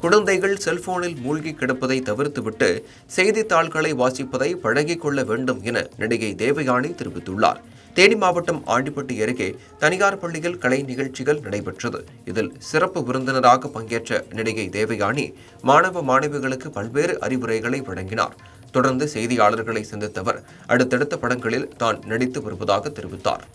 குழந்தைகள் செல்போனில் மூழ்கி கிடப்பதை தவிர்த்துவிட்டு செய்தித்தாள்களை வாசிப்பதை பழகிக் கொள்ள வேண்டும் என நடிகை தேவயானி தெரிவித்துள்ளார். தேனி மாவட்டம் ஆண்டிப்பட்டி அருகே தனியார் பள்ளியில் கலை நிகழ்ச்சிகள் நடைபெற்றது. இதில் சிறப்பு விருந்தினராக பங்கேற்ற நடிகை தேவயானி மாணவ மாணவிகளுக்கு பல்வேறு அறிவுரைகளை வழங்கினார். தொடர்ந்து செய்தியாளர்களை சந்தித்த அவர் அடுத்தடுத்த படங்களில் தான் நடித்து வருவதாக தெரிவித்தார்.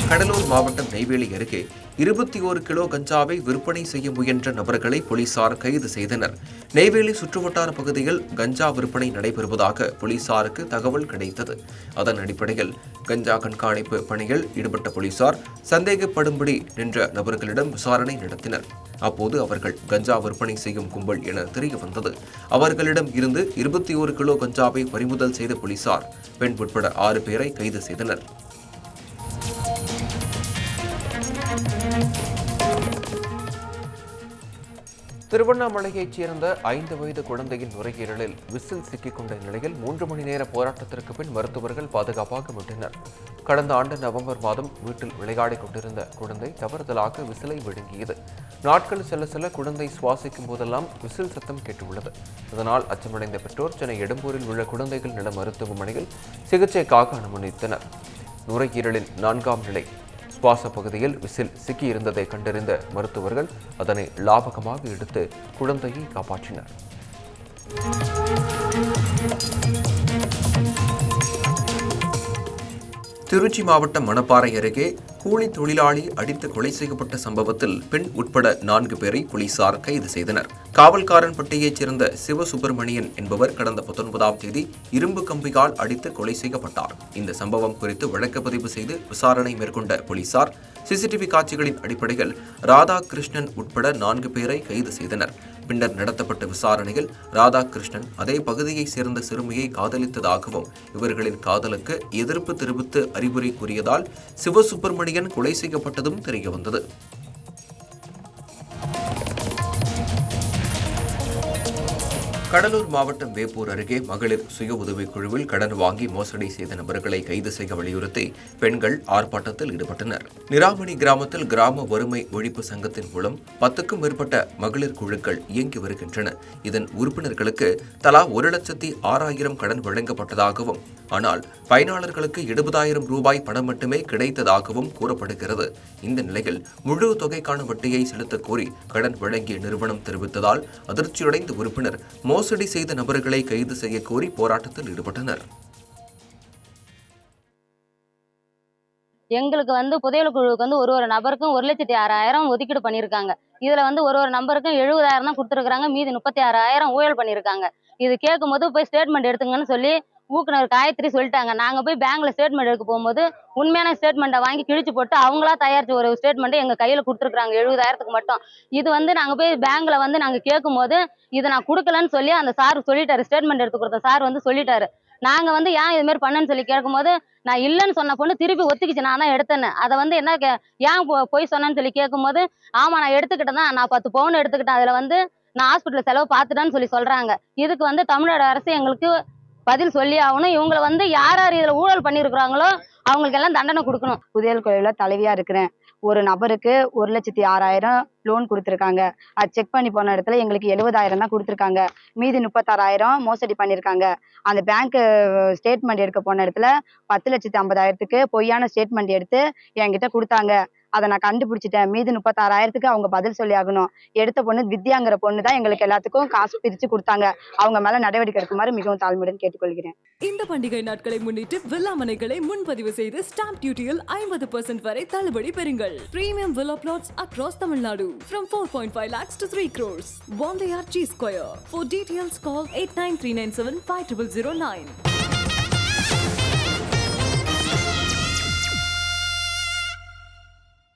கடலூர் மாவட்டம் நெய்வேலி அருகே 21 கிலோ கஞ்சாவை விற்பனை செய்ய முயன்ற நபர்களை போலீசார் கைது செய்தனர். நெய்வேலி சுற்றுவட்டார பகுதியில் கஞ்சா விற்பனை நடைபெறுவதாக போலீசாருக்கு தகவல் கிடைத்தது. அதன் அடிப்படையில் கஞ்சா கண்காணிப்பு பணியில் ஈடுபட்ட போலீசார் சந்தேகப்படும்படி நின்ற நபர்களிடம் விசாரணை நடத்தினர். அப்போது அவர்கள் கஞ்சா விற்பனை செய்யும் கும்பல் என தெரிய வந்தது. அவர்களிடம் இருந்து 21 கிலோ கஞ்சாவை பறிமுதல் செய்த போலீசார் பெண் உட்பட 6 பேரை கைது செய்தனர். திருவண்ணாமலையைச் சேர்ந்த 5 வயது குழந்தையின் நுரையீரலில் விசில் சிக்கிக்கொண்ட நிலையில் 3 மணி நேர போராட்டத்திற்கு பின் மருத்துவர்கள் பாதுகாப்பாக மீட்டனர். கடந்த ஆண்டு நவம்பர் மாதம் வீட்டில் விளையாடிக் கொண்டிருந்த குழந்தை தவறுதலாக விசிலை விழுங்கியது. நாட்கள் செல்ல செல்ல குழந்தை சுவாசிக்கும் போதெல்லாம் விசில் சத்தம் கேட்டுள்ளது. இதனால் அச்சமடைந்த பெற்றோர் சென்னை எடும்பூரில் உள்ள குழந்தைகள் நல மருத்துவமனையில் சிகிச்சைக்காக அனுமதித்தனர். நுரையீரலின் 4ஆம் நிலை சுவாச பகுதியில் விசில் சிக்கியிருந்ததை கண்டறிந்த மருத்துவர்கள் அதனை லாபகமாக எடுத்து குழந்தையை காப்பாற்றினர். திருச்சி மாவட்டம் மணப்பாறை அருகே கூலி தொழிலாளி அடித்து கொலை செய்யப்பட்ட சம்பவத்தில் பெண் உட்பட 4 பேரை போலீசார் கைது செய்தனர். காவல்காரன்பட்டியைச் சேர்ந்த சிவசுப்பிரமணியன் என்பவர் கடந்த 19ஆம் தேதி இரும்பு கம்பியால் அடித்து கொலை செய்யப்பட்டார். இந்த சம்பவம் குறித்து வழக்கு பதிவு செய்து விசாரணை மேற்கொண்ட போலீசார் சிசிடிவி காட்சிகளின் அடிப்படையில் ராதாகிருஷ்ணன் உட்பட 4 பேரை கைது செய்தனர். பின்னர் நடத்தப்பட்ட விசாரணையில் ராதாகிருஷ்ணன் அதே பகுதியைச் சேர்ந்த சிறுமியை காதலித்ததாகவும் இவர்களின் காதலுக்கு எதிர்ப்பு தெரிவித்து அறிவுரை கூறியதால் சிவசுப்பிரமணியன் கொலை செய்யப்பட்டதும் தெரியவந்தது. கடலூர் மாவட்டம் வேப்பூர் அருகே மகளிர் சுய உதவிக் குழுவில் கடன் வாங்கி மோசடி செய்த நபர்களை கைது செய்ய வலியுறுத்தி பெண்கள் ஆர்ப்பாட்டத்தில் ஈடுபட்டனர். நிராமணி கிராமத்தில் கிராம வறுமை ஒழிப்பு சங்கத்தின் மூலம் 10க்கும் மேற்பட்ட மகளிர் குழுக்கள் இயங்கி வருகின்றன. இதன் உறுப்பினர்களுக்கு தலா 1,06,000 கடன் வழங்கப்பட்டதாகவும் ஆனால் பயனாளர்களுக்கு 70,000 ரூபாய் பணம் மட்டுமே கிடைத்ததாகவும் கூறப்படுகிறது. இந்த நிலையில் முழு தொகைக்கான வட்டியை செலுத்தக் கோரி கடன் வழங்கிய நிறுவனம் தெரிவித்ததால் அதிர்ச்சியடைந்த உறுப்பினர் மோசடி செய்த நபர்களை கைது செய்ய கோரி போராட்டத்தில் ஈடுபட்டனர். எங்களுக்கு புதையல் குழுவுக்கு ஒரு நபருக்கும் 1,06,000 ஒதுக்கீடு பண்ணியிருக்காங்க. இதுல ஒரு நம்பருக்கும் 70,000 தான் கொடுத்துருக்காங்க. மீதி 36,000 ஊழல் பண்ணியிருக்காங்க. இது கேட்கும் போது போய் ஸ்டேட்மெண்ட் எடுத்துங்கன்னு சொல்லி ஊக்குனர் காயத்ரி சொல்லிட்டாங்க. நாங்க போய் பேங்க்ல ஸ்டேட்மெண்ட் எடுக்க போகும்போது உண்மையான ஸ்டேட்மெண்ட்டை வாங்கி கிழிச்சு போட்டு அவங்களா தயாரிச்ச ஒரு ஸ்டேட்மெண்ட் எங்க கையில கொடுத்துருக்காங்க 70,000க்கு மட்டும். இது நாங்க போய் பேங்க்ல நாங்க கேட்கும் போது இதை நான் கொடுக்கலன்னு சொல்லி அந்த சார் சொல்லிட்டாரு. ஸ்டேட்மெண்ட் எடுத்து கொடுத்த சார் சொல்லிட்டாரு. நாங்க ஏன் இது மாதிரி பண்ணுன்னு சொல்லி கேட்கும்போது நான் இல்லைன்னு சொன்ன பொண்ணு திருப்பி ஒத்துக்கிச்சு நான் தான் எடுத்தேன்னு. அதை என்ன ஏன் போய் சொன்னேன்னு சொல்லி கேட்கும்போது ஆமா நான் எடுத்துக்கிட்டேன் தான், நான் 10 பவுன் எடுத்துக்கிட்டேன், அதுல நான் ஹாஸ்பிட்டல் செலவு பார்த்துட்டேன்னு சொல்றாங்க. இதுக்கு தமிழ்நாடு அரசு எங்களுக்கு பதில் சொல்லி ஆகணும். இவங்களை யார் யார் இதுல ஊழல் பண்ணிருக்கிறாங்களோ அவங்களுக்கு எல்லாம் தண்டனை கொடுக்கணும். புதையல் குழுல தலைவியா இருக்கிறேன். ஒரு நபருக்கு 1,06,000 லோன் கொடுத்துருக்காங்க. அது செக் பண்ணி போன இடத்துல எங்களுக்கு 70,000 தான் கொடுத்துருக்காங்க. மீதி 36,000 மோசடி பண்ணியிருக்காங்க. அந்த பேங்க் ஸ்டேட்மெண்ட் எடுக்க போன இடத்துல 10,50,000க்கு பொய்யான ஸ்டேட்மெண்ட் எடுத்து என்கிட்ட கொடுத்தாங்க. அதை நான் கண்டுபிடிச்சிட்டேன். மீதி 36,000க்கு அவங்க பதில் சொல்லி ஆகணும். எடுத்த பொண்ணு வித்யாங்கிற பொண்ணு தான் எங்களுக்கு எல்லாத்துக்கும் காசு பிரிச்சு கொடுத்தாங்க. அவங்க மேல நடவடிக்கை எடுக்குமாறு மிகவும் தாழ்மையுடன் கேட்டுக்கொள்கிறேன். இந்த பண்டிகை நாட்களை முன்னிட்டு வில்லா மனைகளை முன்பதிவு செய்து ஸ்டாம்ப் டியூட்டியில் 50% வரை தள்ளுபடி பெறுங்கள். Premium villa plots across Tamil Nadu from 4.5 lakhs to 3 crores. Wandeyar G Square. For details call 8939750009.